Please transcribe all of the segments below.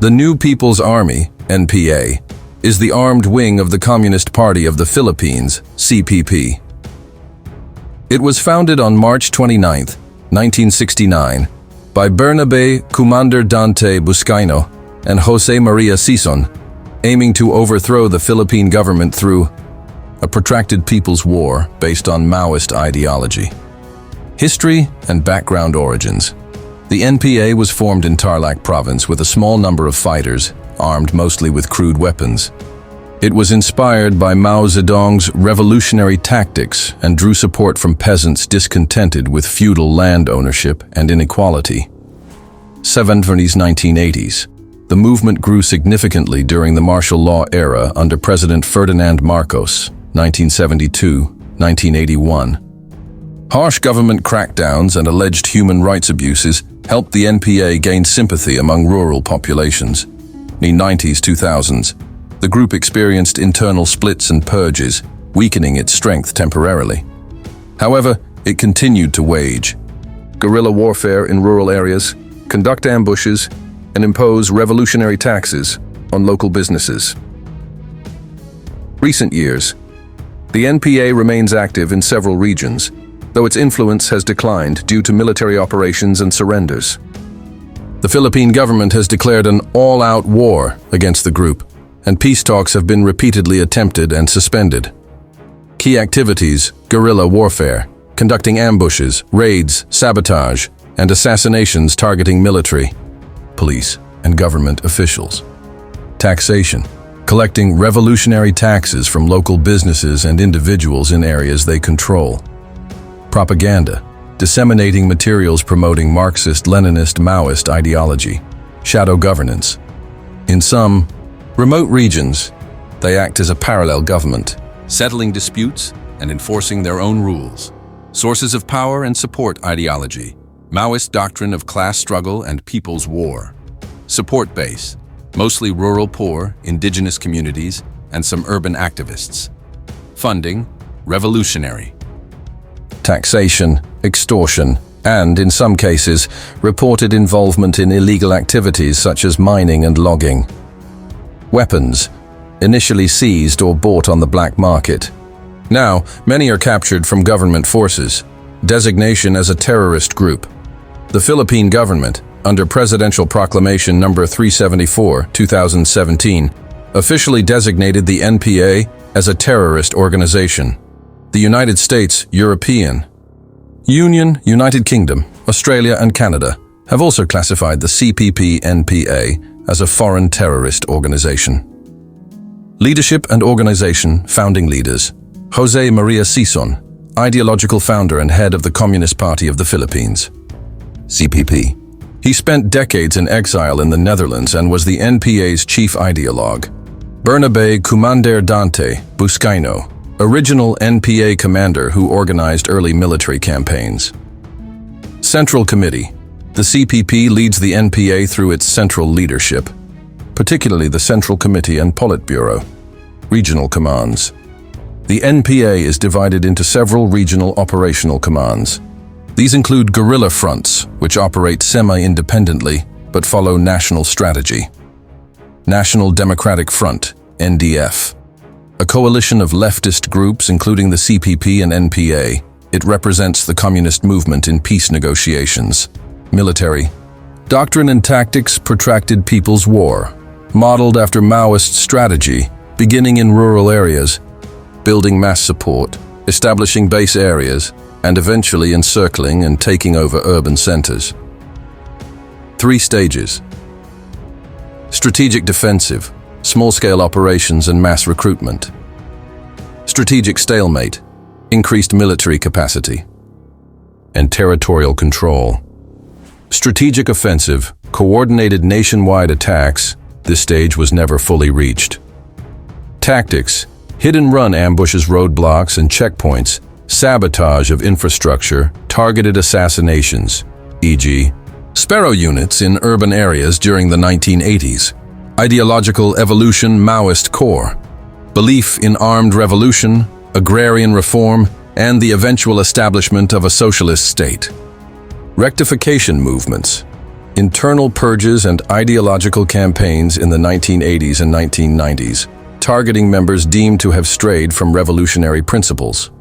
The New People's Army, NPA, is the armed wing of the Communist Party of the Philippines, CPP. It was founded on March 29, 1969, by Bernabe Comandante Buscaino and Jose Maria Sison, aiming to overthrow the Philippine government through a protracted people's war based on Maoist ideology. History and background origins. The NPA was formed in Tarlac province with a small number of fighters, armed mostly with crude weapons. It was inspired by Mao Zedong's revolutionary tactics and drew support from peasants discontented with feudal land ownership and inequality. 1980s. The movement grew significantly during the martial law era under President Ferdinand Marcos, 1972-1981. Harsh government crackdowns and alleged human rights abuses helped the NPA gain sympathy among rural populations. In the 90s-2000s, the group experienced internal splits and purges, weakening its strength temporarily. However, it continued to wage guerrilla warfare in rural areas, conduct ambushes, and impose revolutionary taxes on local businesses. Recent years. The NPA remains active in several regions, though its influence has declined due to military operations and surrenders. The Philippine government has declared an all-out war against the group, and peace talks have been repeatedly attempted and suspended. Key activities: guerrilla warfare, conducting ambushes, raids, sabotage, and assassinations targeting military, police, and government officials. Taxation, collecting revolutionary taxes from local businesses and individuals in areas they control. Propaganda, disseminating materials promoting Marxist-Leninist Maoist ideology. Shadow governance. In some remote regions, they act as a parallel government, settling disputes and enforcing their own rules. Sources of power and support ideology. Maoist doctrine of class struggle and people's war. Support base, mostly rural poor, indigenous communities, and some urban activists. Funding, revolutionary. Taxation, extortion, and, in some cases, reported involvement in illegal activities such as mining and logging. Weapons, initially seized or bought on the black market. Now, many are captured from government forces. Designation as a terrorist group. The Philippine government, under Presidential Proclamation No. 374, 2017, officially designated the NPA as a terrorist organization. The United States, European Union, United Kingdom, Australia, and Canada have also classified the CPP-NPA as a foreign terrorist organization. Leadership and organization. Founding leaders: Jose Maria Sison, ideological founder and head of the Communist Party of the Philippines, CPP. He spent decades in exile in the Netherlands and was the NPA's chief ideologue. Bernabe Comandante Buscaino, original NPA commander who organized early military campaigns. Central Committee. The CPP leads the NPA through its central leadership, particularly the Central Committee and Politburo. Regional commands. The NPA is divided into several regional operational commands. These include guerrilla fronts, which operate semi-independently but follow national strategy. National Democratic Front, NDF. A coalition of leftist groups including the CPP and NPA. It represents the communist movement in peace negotiations. Military. Doctrine and tactics: protracted people's war, modeled after Maoist strategy, beginning in rural areas, building mass support, establishing base areas, and eventually encircling and taking over urban centers. 3 stages. Strategic defensive, small-scale operations and mass recruitment. Strategic stalemate, increased military capacity. And territorial control. Strategic offensive, coordinated nationwide attacks. This stage was never fully reached. Tactics, hit-and-run ambushes, roadblocks, and checkpoints, sabotage of infrastructure, targeted assassinations, e.g., Sparrow units in urban areas during the 1980s. Ideological evolution: Maoist core. Belief in armed revolution, agrarian reform, and the eventual establishment of a socialist state. Rectification movements. internal purges and ideological campaigns in the 1980s and 1990s, targeting members deemed to have strayed from revolutionary principles.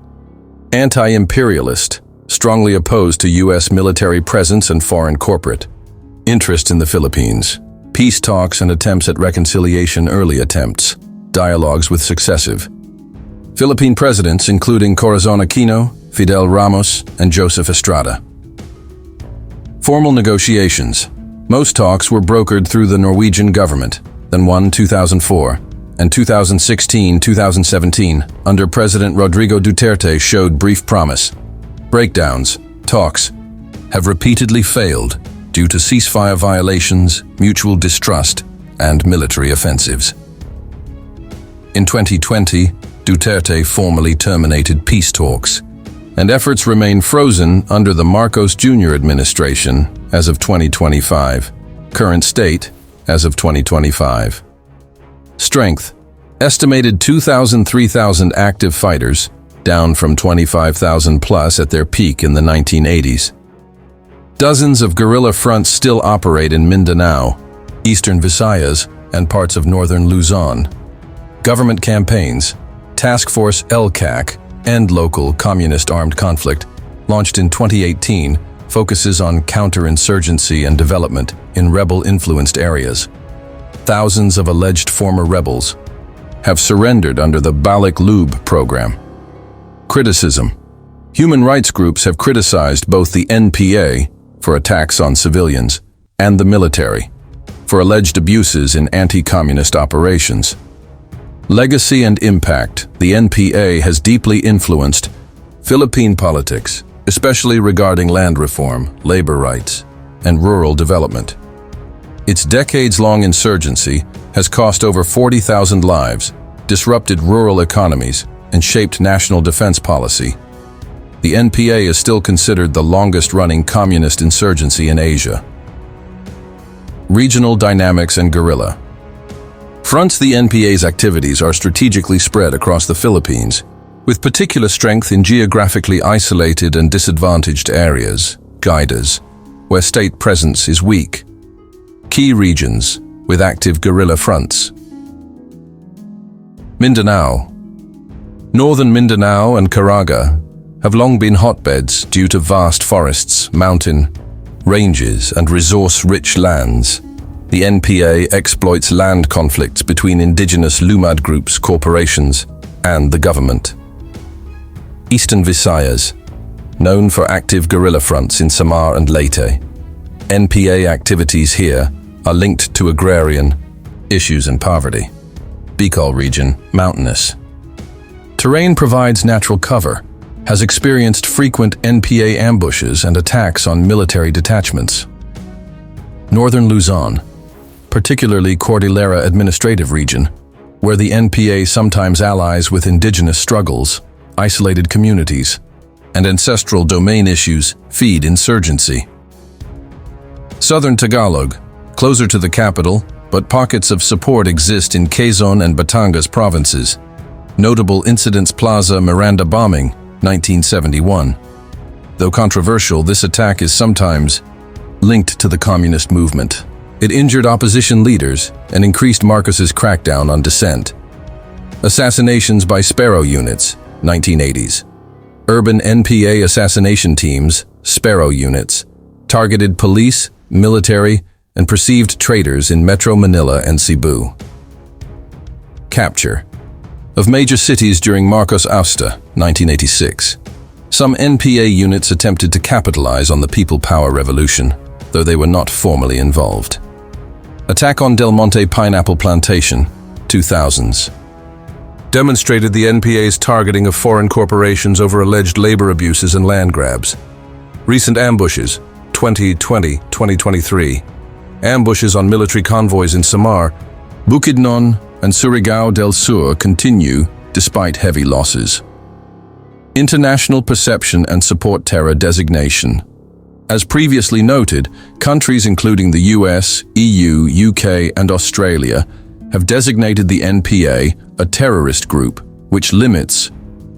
Anti-imperialist, strongly opposed to U.S. military presence and foreign corporate interest in the Philippines. Peace talks and attempts at reconciliation. Early attempts, dialogues with successive Philippine presidents including Corazon Aquino, Fidel Ramos, and Joseph Estrada. Formal negotiations. Most talks were brokered through the Norwegian government, then one 2004, and 2016-2017 under President Rodrigo Duterte showed brief promise. Breakdowns, talks, have repeatedly failed due to ceasefire violations, mutual distrust, and military offensives. In 2020, Duterte formally terminated peace talks, and efforts remain frozen under the Marcos Jr. administration as of 2025. Current state as of 2025. Strength. Estimated 2,000-3,000 active fighters, down from 25,000 plus at their peak in the 1980s. Dozens of guerrilla fronts still operate in Mindanao, eastern Visayas, and parts of northern Luzon. Government campaigns. Task Force LCAC, End Local Communist Armed Conflict, launched in 2018, focuses on counterinsurgency and development in rebel-influenced areas. Thousands of alleged former rebels have surrendered under the Balik Lube program. Criticism. Human rights groups have criticized both the NPA for attacks on civilians and the military for alleged abuses in anti-communist operations. Legacy and impact. The NPA has deeply influenced Philippine politics, especially regarding land reform, labor rights, and rural development. Its decades-long insurgency has cost over 40,000 lives, disrupted rural economies, and shaped national defense policy. The NPA is still considered the longest-running communist insurgency in Asia. Regional dynamics and guerrilla. Fronts. The NPA's activities are strategically spread across the Philippines, with particular strength in geographically isolated and disadvantaged areas, guidas, where state presence is weak. Key regions with active guerrilla fronts. Mindanao. Northern Mindanao and Caraga have long been hotbeds due to vast forests, mountain ranges, and resource-rich lands. The NPA exploits land conflicts between indigenous Lumad groups, corporations, and the government. Eastern Visayas, known for active guerrilla fronts in Samar and Leyte. NPA activities here are linked to agrarian issues and poverty. Bicol region, mountainous. Terrain provides natural cover, has experienced frequent NPA ambushes and attacks on military detachments. Northern Luzon, particularly Cordillera Administrative Region, where the NPA sometimes allies with indigenous struggles, isolated communities, and ancestral domain issues feed insurgency. Southern Tagalog, closer to the capital, but pockets of support exist in Quezon and Batangas provinces. Notable incidents: Plaza Miranda bombing, 1971. Though controversial, this attack is sometimes linked to the communist movement. It injured opposition leaders and increased Marcos's crackdown on dissent. Assassinations by Sparrow units, 1980s. Urban NPA assassination teams, Sparrow units, targeted police, military, and perceived traitors in Metro Manila and Cebu. Capture of major cities during Marcos Ousta, 1986. Some NPA units attempted to capitalize on the People Power Revolution, though they were not formally involved. Attack on Del Monte Pineapple Plantation, 2000s. Demonstrated the NPA's targeting of foreign corporations over alleged labor abuses and land grabs. Recent ambushes, 2020-2023. Ambushes on military convoys in Samar, Bukidnon, and Surigao del Sur continue despite heavy losses. International perception and support terror designation. As previously noted, countries including the US, EU, UK, and Australia have designated the NPA a terrorist group, which limits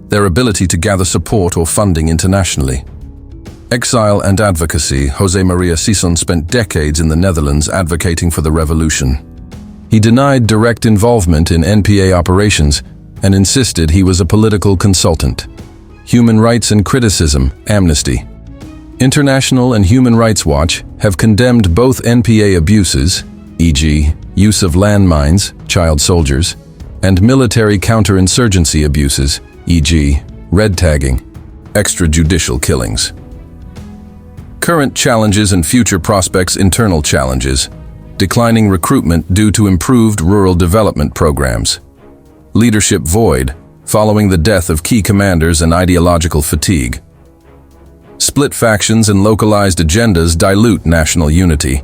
their ability to gather support or funding internationally. Exile and advocacy. José María Sison spent decades in the Netherlands advocating for the revolution. He denied direct involvement in NPA operations and insisted he was a political consultant. Human Rights and Criticism, Amnesty. International and Human Rights Watch have condemned both NPA abuses, e.g., use of landmines, child soldiers, and military counterinsurgency abuses, e.g., red tagging, extrajudicial killings. Current challenges and future prospects. Internal challenges. Declining recruitment due to improved rural development programs. Leadership void, following the death of key commanders and ideological fatigue. Split factions and localized agendas dilute national unity.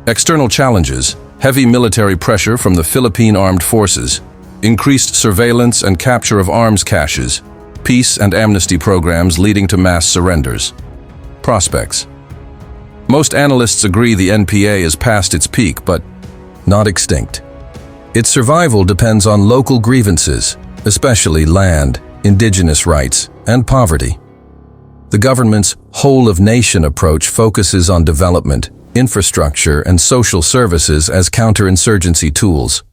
External challenges. Heavy military pressure from the Philippine armed forces. Increased surveillance and capture of arms caches. Peace and amnesty programs leading to mass surrenders. Prospects. Most analysts agree the NPA is past its peak, but not extinct. Its survival depends on local grievances, especially land, indigenous rights, and poverty. The government's whole-of-nation approach focuses on development, infrastructure, and social services as counterinsurgency tools.